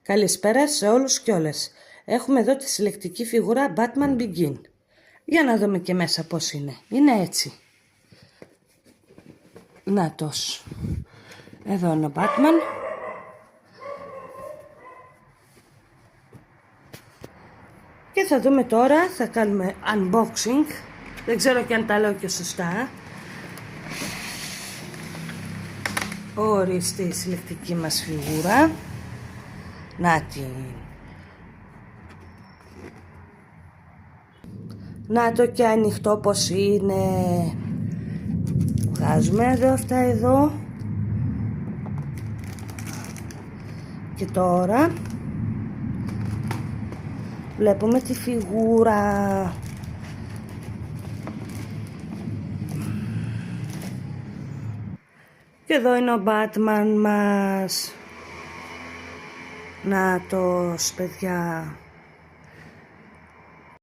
Καλησπέρα σε όλους και όλες. Έχουμε εδώ τη συλλεκτική φιγούρα Batman Begin. Για να δούμε και μέσα πώς είναι. Είναι έτσι. Νάτος. Εδώ είναι ο Batman. Και θα δούμε τώρα, θα κάνουμε unboxing. Δεν ξέρω και αν τα λέω και σωστά. Ορίστε η συλλεκτική μας φιγούρα. Να το και ανοιχτό πως είναι. Βγάζουμε εδώ αυτά εδώ. Και τώρα βλέπουμε τη φιγούρα. Και εδώ είναι ο Batman μας. Νάτος, παιδιά.